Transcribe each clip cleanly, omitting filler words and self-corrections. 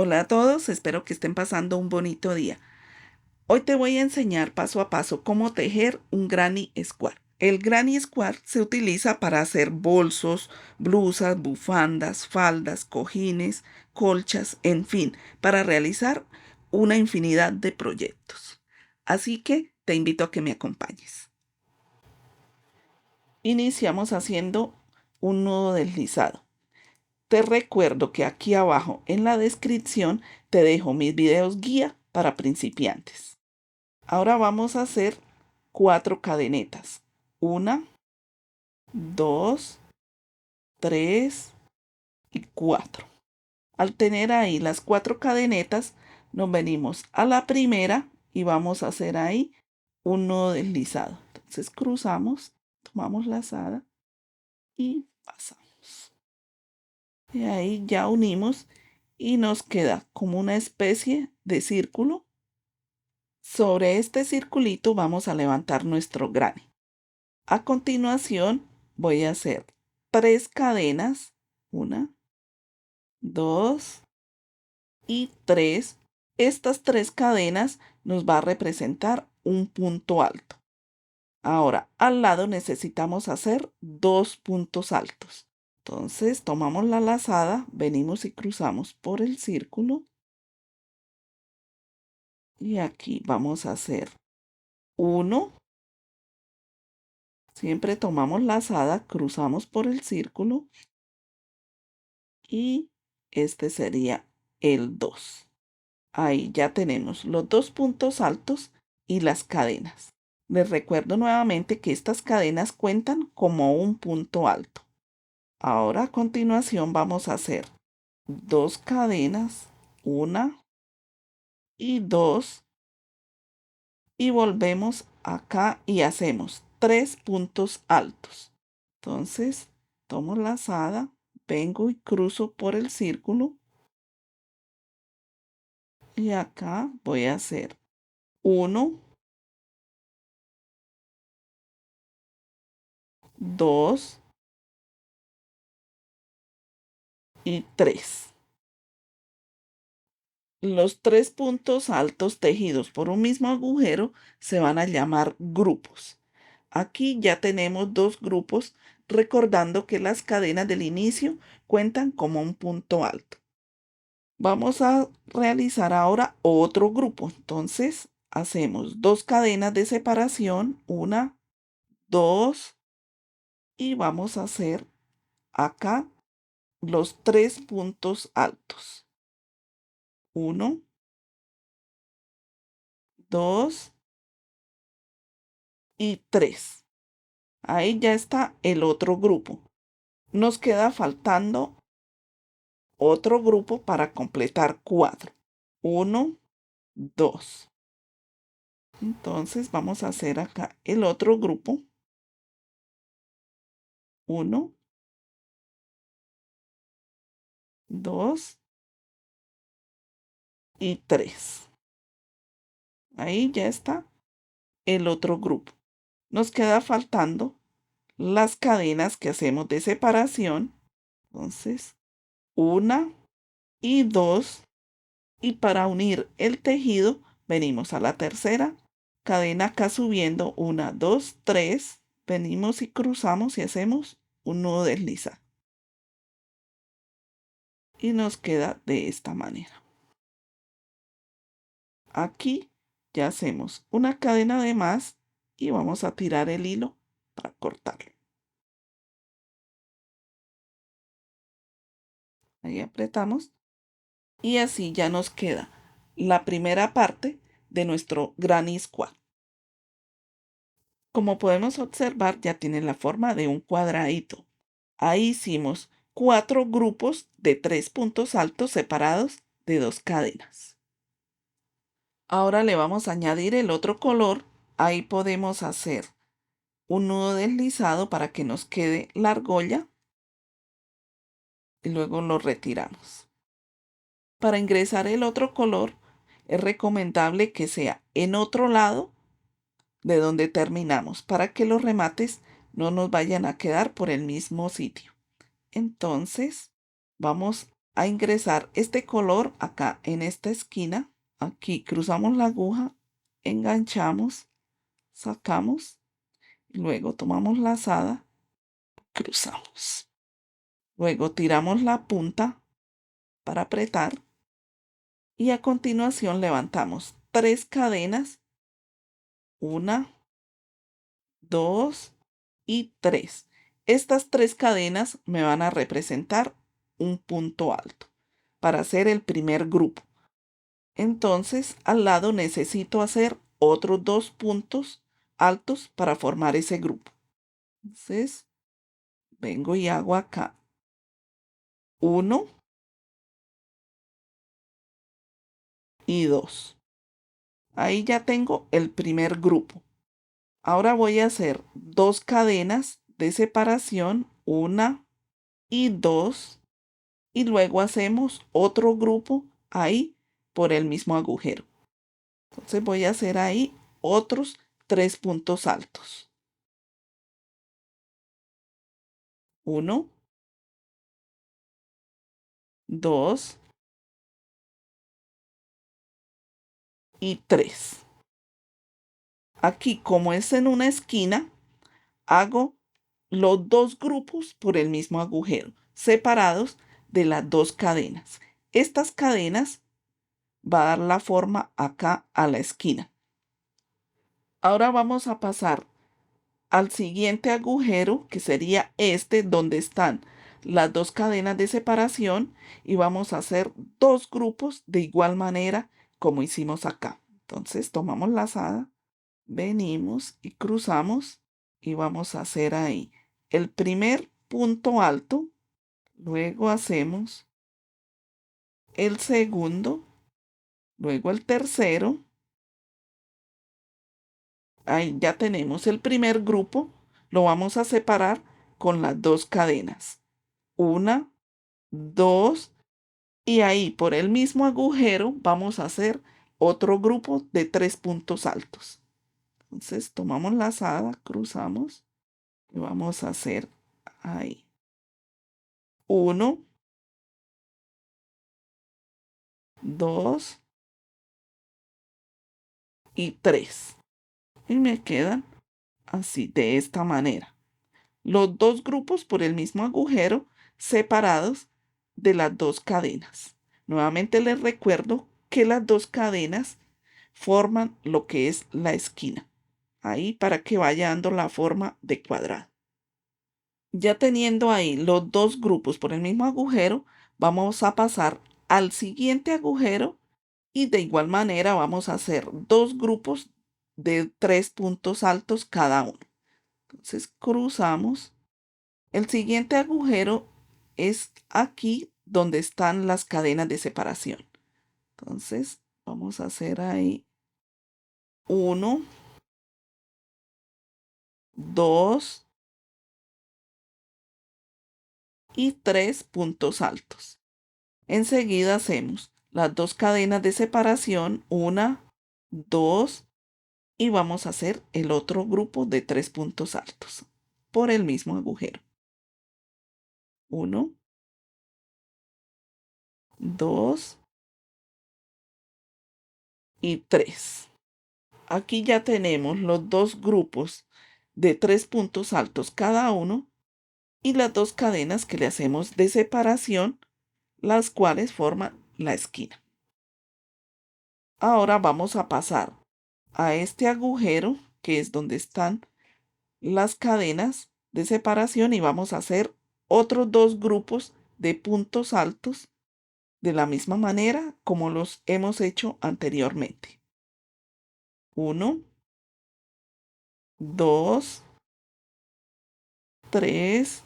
Hola a todos, espero que estén pasando un bonito día. Hoy te voy a enseñar paso a paso cómo tejer un granny square. El granny square se utiliza para hacer bolsos, blusas, bufandas, faldas, cojines, colchas, en fin, para realizar una infinidad de proyectos. Así que te invito a que me acompañes. Iniciamos haciendo un nudo deslizado. Te recuerdo que aquí abajo en la descripción te dejo mis videos guía para principiantes. Ahora vamos a hacer 4 cadenetas. 1, 2, 3 y 4. Al tener ahí las 4 cadenetas, nos venimos a la primera y vamos a hacer ahí un nudo deslizado. Entonces cruzamos, tomamos la lazada y pasamos. Y ahí ya unimos y nos queda como una especie de círculo. Sobre este circulito vamos a levantar nuestro granny. A continuación voy a hacer 3 cadenas, 1, 2 y 3. Estas 3 cadenas nos va a representar un punto alto. Ahora, al lado necesitamos hacer 2 puntos altos. Entonces, tomamos la lazada, venimos y cruzamos por el círculo. Y aquí vamos a hacer 1. Siempre tomamos lazada, cruzamos por el círculo. Y este sería el 2. Ahí ya tenemos los 2 puntos altos y las cadenas. Les recuerdo nuevamente que estas cadenas cuentan como un punto alto. Ahora a continuación vamos a hacer 2 cadenas, 1 y 2, y volvemos acá y hacemos 3 puntos altos. Entonces, tomo lazada, vengo y cruzo por el círculo. Y acá voy a hacer 1, 2 y 3. Los 3 puntos altos tejidos por un mismo agujero se van a llamar grupos. Aquí ya tenemos 2 grupos, recordando que las cadenas del inicio cuentan como un punto alto. Vamos a realizar ahora otro grupo. Entonces, hacemos 2 cadenas de separación, 1, 2, y vamos a hacer acá los 3 puntos altos. 1, 2 y 3. Ahí ya está el otro grupo. Nos queda faltando otro grupo para completar 4. 1, 2. Entonces vamos a hacer acá el otro grupo. 1, 2 y 3. Ahí ya está el otro grupo. Nos queda faltando las cadenas que hacemos de separación. Entonces, 1 y 2. Y para unir el tejido, venimos a la tercera cadena acá subiendo 1, 2, 3. Venimos y cruzamos y hacemos un nudo deslizado. Y nos queda de esta manera. Aquí ya hacemos una cadena de más y vamos a tirar el hilo para cortarlo. Ahí apretamos y así ya nos queda la primera parte de nuestro granny square. Como podemos observar, ya tiene la forma de un cuadradito. Ahí hicimos 4 grupos de 3 puntos altos separados de 2 cadenas. Ahora le vamos a añadir el otro color. Ahí podemos hacer un nudo deslizado para que nos quede la argolla y luego lo retiramos. Para ingresar el otro color es recomendable que sea en otro lado de donde terminamos para que los remates no nos vayan a quedar por el mismo sitio. Entonces vamos a ingresar este color acá en esta esquina. Aquí cruzamos la aguja, enganchamos, sacamos, y luego tomamos lazada, cruzamos. Luego tiramos la punta para apretar y a continuación levantamos 3 cadenas, 1, 2 y 3. Estas 3 cadenas me van a representar un punto alto para hacer el primer grupo. Entonces, al lado necesito hacer otros 2 puntos altos para formar ese grupo. Entonces, vengo y hago acá 1 y 2. Ahí ya tengo el primer grupo. Ahora voy a hacer 2 cadenas de separación, 1 y 2, y luego hacemos otro grupo ahí por el mismo agujero. Entonces voy a hacer ahí otros 3 puntos altos. 1, 2 y 3. Aquí, como es en una esquina, hago los 2 grupos por el mismo agujero, separados de las 2 cadenas. Estas cadenas va a dar la forma acá a la esquina. Ahora vamos a pasar al siguiente agujero, que sería este, donde están las 2 cadenas de separación, y vamos a hacer 2 grupos de igual manera como hicimos acá. Entonces tomamos lazada, venimos y cruzamos y vamos a hacer ahí el primer punto alto, luego hacemos el segundo, luego el tercero. Ahí ya tenemos el primer grupo, lo vamos a separar con las 2 cadenas. 1, 2, y ahí por el mismo agujero vamos a hacer otro grupo de 3 puntos altos. Entonces tomamos lazada, cruzamos y vamos a hacer ahí 1, 2 y 3. Y me quedan así, de esta manera. Los 2 grupos por el mismo agujero separados de las 2 cadenas. Nuevamente les recuerdo que las 2 cadenas forman lo que es la esquina. Ahí para que vaya dando la forma de cuadrado. Ya teniendo ahí los 2 grupos por el mismo agujero, vamos a pasar al siguiente agujero y de igual manera vamos a hacer 2 grupos de 3 puntos altos cada uno. Entonces cruzamos. El siguiente agujero es aquí donde están las cadenas de separación. Entonces vamos a hacer ahí 1, 2 y 3 puntos altos. Enseguida hacemos las 2 cadenas de separación, 1, 2, y vamos a hacer el otro grupo de 3 puntos altos por el mismo agujero. 1, 2 y 3. Aquí ya tenemos los 2 grupos de 3 puntos altos cada uno y las 2 cadenas que le hacemos de separación, las cuales forman la esquina. Ahora vamos a pasar a este agujero, que es donde están las cadenas de separación, y vamos a hacer otros 2 grupos de puntos altos de la misma manera como los hemos hecho anteriormente. 1, 2, 3.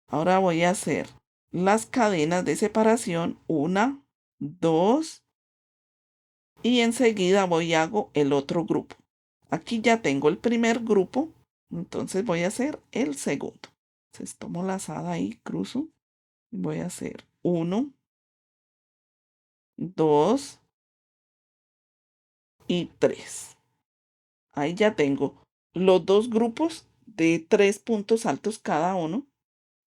Ahora voy a hacer las cadenas de separación, 1, 2, y enseguida voy y hago el otro grupo. Aquí ya tengo el primer grupo, entonces voy a hacer el segundo. Entonces tomo lazada ahí, cruzo, y voy a hacer 1, 2 y 3. Ahí ya tengo los 2 grupos de 3 puntos altos cada uno.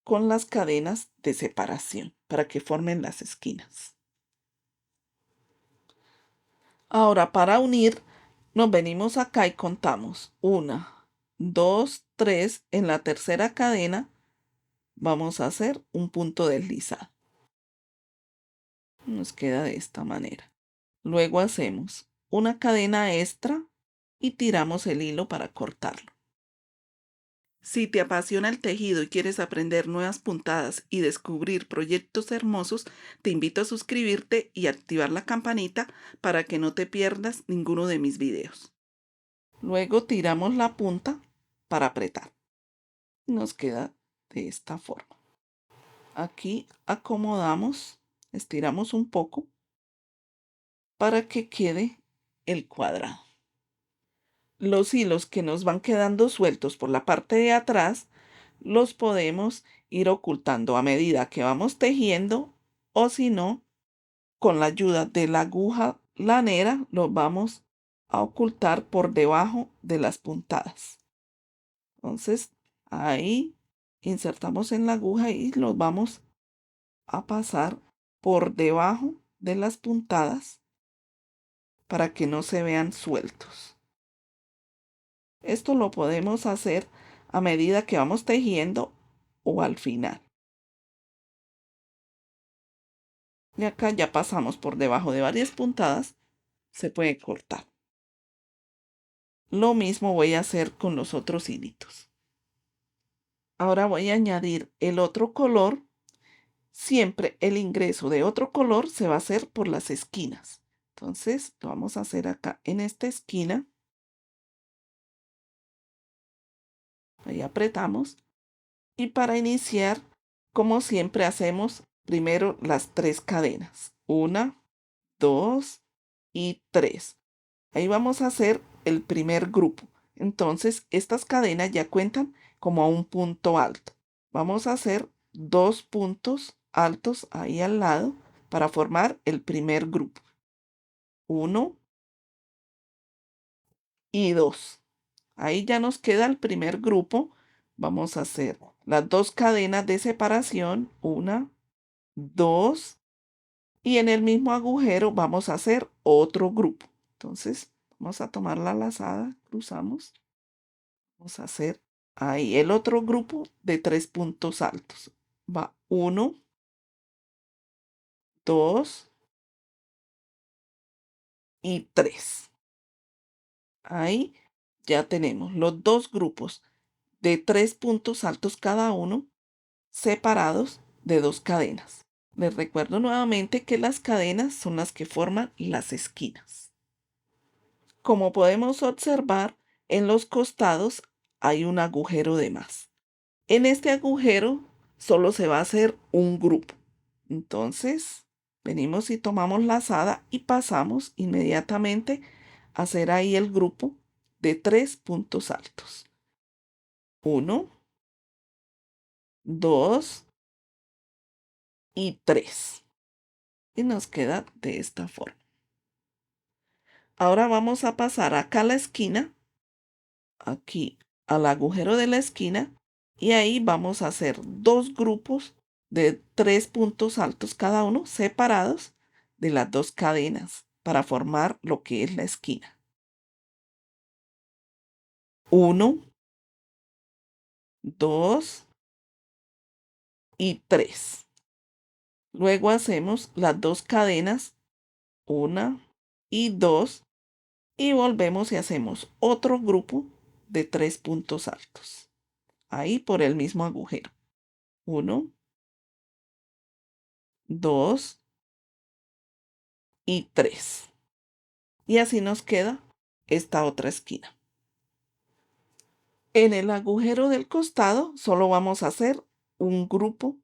con las cadenas de separación para que formen las esquinas. Ahora para unir, nos venimos acá y contamos 1, 2, 3. En la tercera cadena vamos a hacer un punto deslizado. Nos queda de esta manera. Luego hacemos una cadena extra y tiramos el hilo para cortarlo. Si te apasiona el tejido y quieres aprender nuevas puntadas y descubrir proyectos hermosos, te invito a suscribirte y activar la campanita para que no te pierdas ninguno de mis videos. Luego tiramos la punta para apretar. Nos queda de esta forma. Aquí acomodamos, estiramos un poco para que quede el cuadrado. Los hilos que nos van quedando sueltos por la parte de atrás los podemos ir ocultando a medida que vamos tejiendo, o si no, con la ayuda de la aguja lanera los vamos a ocultar por debajo de las puntadas. Entonces ahí insertamos en la aguja y los vamos a pasar por debajo de las puntadas para que no se vean sueltos. Esto lo podemos hacer a medida que vamos tejiendo o al final. Y acá ya pasamos por debajo de varias puntadas, se puede cortar. Lo mismo voy a hacer con los otros hilitos. Ahora voy a añadir el otro color. Siempre el ingreso de otro color se va a hacer por las esquinas. Entonces lo vamos a hacer acá en esta esquina. Ahí apretamos. Y para iniciar, como siempre hacemos primero las 3 cadenas. 1, 2 y 3. Ahí vamos a hacer el primer grupo. Entonces, estas cadenas ya cuentan como a un punto alto. Vamos a hacer 2 puntos altos ahí al lado para formar el primer grupo. 1 y 2. Ahí ya nos queda el primer grupo. Vamos a hacer las 2 cadenas de separación. 1, 2. Y en el mismo agujero vamos a hacer otro grupo. Entonces, vamos a tomar la lazada, cruzamos. Vamos a hacer ahí el otro grupo de 3 puntos altos. Va 1, 2 y 3. Ahí ya tenemos los 2 grupos de 3 puntos altos cada uno, separados de 2 cadenas. Les recuerdo nuevamente que las cadenas son las que forman las esquinas. Como podemos observar, en los costados hay un agujero de más. En este agujero solo se va a hacer un grupo. Entonces, venimos y tomamos la lazada y pasamos inmediatamente a hacer ahí el grupo de 3 puntos altos. 1, 2 y 3. Y nos queda de esta forma. Ahora vamos a pasar acá a la esquina, aquí al agujero de la esquina, y ahí vamos a hacer 2 grupos de 3 puntos altos cada uno, separados de las 2 cadenas para formar lo que es la esquina. 1, 2 y 3. Luego hacemos las 2 cadenas, 1 y 2, y volvemos y hacemos otro grupo de 3 puntos altos. Ahí por el mismo agujero. 1, 2 y 3. Y así nos queda esta otra esquina. En el agujero del costado solo vamos a hacer un grupo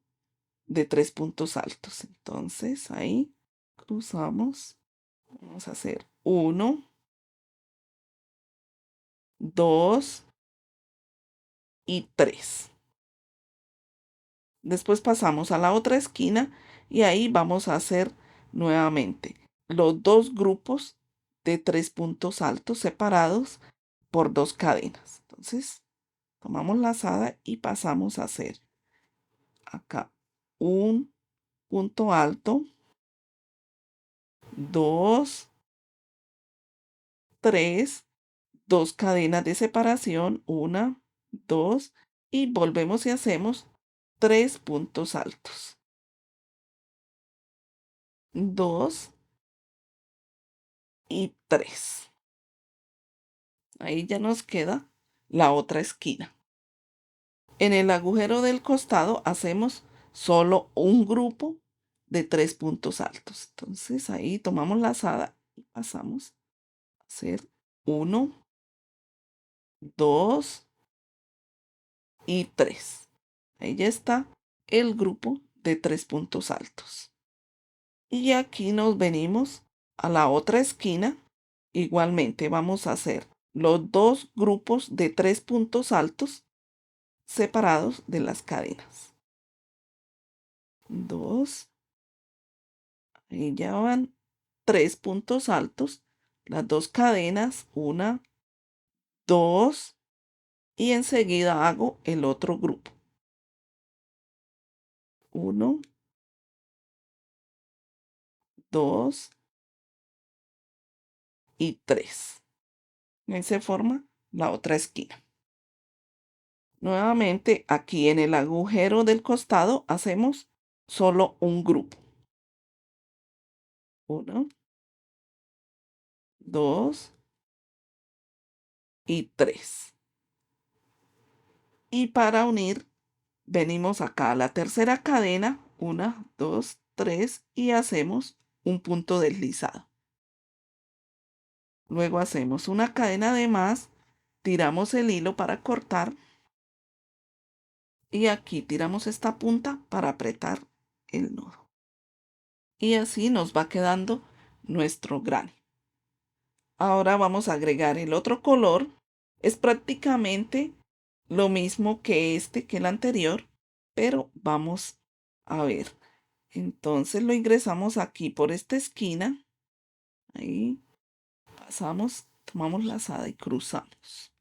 de 3 puntos altos. Entonces ahí cruzamos. Vamos a hacer 1, 2 y 3. Después pasamos a la otra esquina y ahí vamos a hacer nuevamente los 2 grupos de 3 puntos altos separados por 2 cadenas. Entonces tomamos la lazada y pasamos a hacer acá un punto alto, 2, 3, 2 cadenas de separación, 1, 2, y volvemos y hacemos 3 puntos altos. 2 y 3. Ahí ya nos queda la otra esquina. En el agujero del costado hacemos solo un grupo de 3 puntos altos. Entonces ahí tomamos la lazada y pasamos a hacer 1, 2 y 3. Ahí ya está el grupo de 3 puntos altos. Y aquí nos venimos a la otra esquina. Igualmente vamos a hacer los dos grupos de 3 puntos altos separados de las cadenas. 2. Ahí ya van 3 puntos altos. Las 2 cadenas. 1, 2. Y enseguida hago el otro grupo. 1, 2 y 3. Ahí se forma la otra esquina. Nuevamente aquí en el agujero del costado hacemos solo un grupo. 1, 2 y 3. Y para unir, venimos acá a la tercera cadena, 1, 2, 3, y hacemos un punto deslizado. Luego hacemos una cadena de más, tiramos el hilo para cortar y aquí tiramos esta punta para apretar el nudo. Y así nos va quedando nuestro granny. Ahora vamos a agregar el otro color. Es prácticamente lo mismo que el anterior, pero vamos a ver. Entonces lo ingresamos aquí por esta esquina. Ahí pasamos, tomamos la lazada y cruzamos.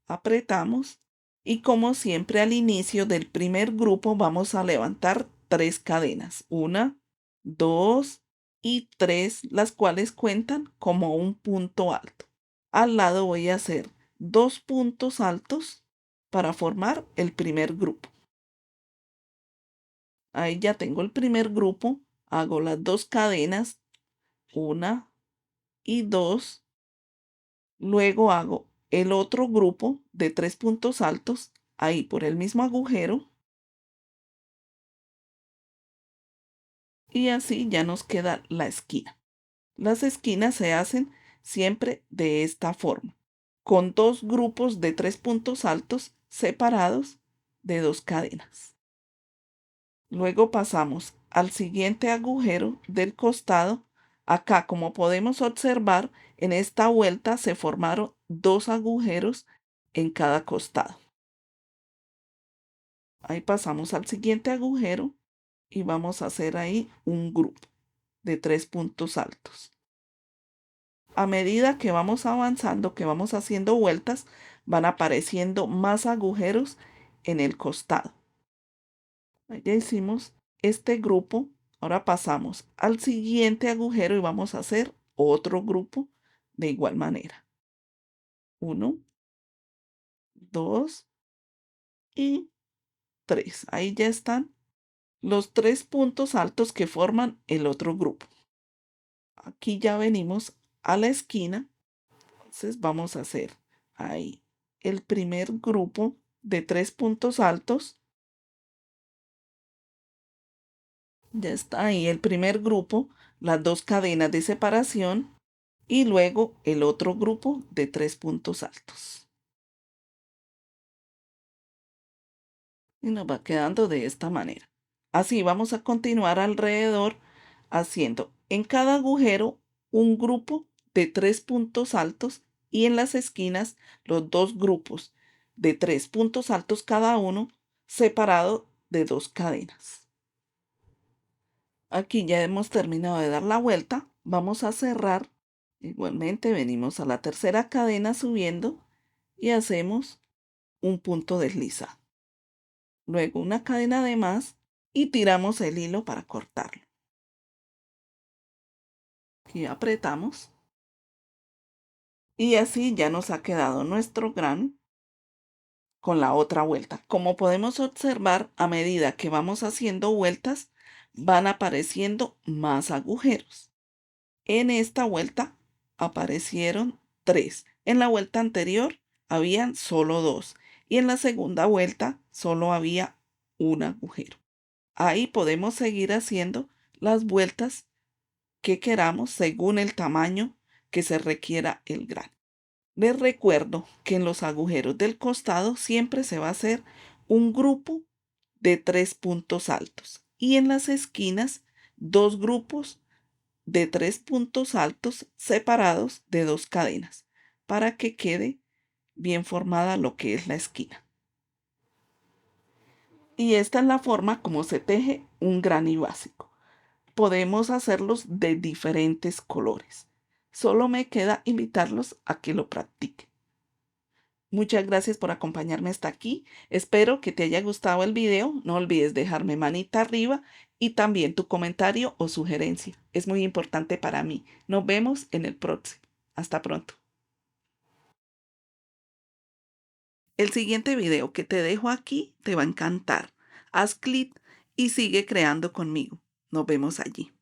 Apretamos y como siempre al inicio del primer grupo vamos a levantar 3 cadenas. 1, 2 y 3, las cuales cuentan como un punto alto. Al lado voy a hacer 2 puntos altos para formar el primer grupo. Ahí ya tengo el primer grupo. Hago las 2 cadenas, 1 y 2. Luego hago el otro grupo de 3 puntos altos ahí por el mismo agujero. Y así ya nos queda la esquina. Las esquinas se hacen siempre de esta forma, con 2 grupos de 3 puntos altos separados de 2 cadenas. Luego pasamos al siguiente agujero del costado. Acá, como podemos observar, en esta vuelta se formaron 2 agujeros en cada costado. Ahí pasamos al siguiente agujero y vamos a hacer ahí un grupo de 3 puntos altos. A medida que vamos avanzando, que vamos haciendo vueltas, van apareciendo más agujeros en el costado. Ya hicimos este grupo. Ahora pasamos al siguiente agujero y vamos a hacer otro grupo de igual manera. 1, 2 y 3. Ahí ya están los 3 puntos altos que forman el otro grupo. Aquí ya venimos a la esquina. Entonces vamos a hacer ahí el primer grupo de 3 puntos altos. Ya está ahí el primer grupo, las 2 cadenas de separación y luego el otro grupo de 3 puntos altos. Y nos va quedando de esta manera. Así vamos a continuar alrededor haciendo en cada agujero un grupo de 3 puntos altos y en las esquinas los 2 grupos de 3 puntos altos cada uno separado de 2 cadenas. Aquí ya hemos terminado de dar la vuelta. Vamos a cerrar. Igualmente venimos a la tercera cadena subiendo y hacemos un punto deslizado. Luego una cadena de más y tiramos el hilo para cortarlo. Aquí apretamos y así ya nos ha quedado nuestro gran con la otra vuelta. Como podemos observar, a medida que vamos haciendo vueltas, van apareciendo más agujeros. En esta vuelta aparecieron 3. En la vuelta anterior habían solo 2 y en la segunda vuelta solo había un agujero. Ahí podemos seguir haciendo las vueltas que queramos según el tamaño que se requiera el grano. Les recuerdo que en los agujeros del costado siempre se va a hacer un grupo de 3 puntos altos y en las esquinas 2 grupos de 3 puntos altos separados de 2 cadenas para que quede bien formada lo que es la esquina. Y esta es la forma como se teje un granny básico. Podemos hacerlos de diferentes colores. Solo me queda invitarlos a que lo practiquen. Muchas gracias por acompañarme hasta aquí. Espero que te haya gustado el video. No olvides dejarme manita arriba y también tu comentario o sugerencia. Es muy importante para mí. Nos vemos en el próximo. Hasta pronto. El siguiente video que te dejo aquí te va a encantar. Haz clic y sigue creando conmigo. Nos vemos allí.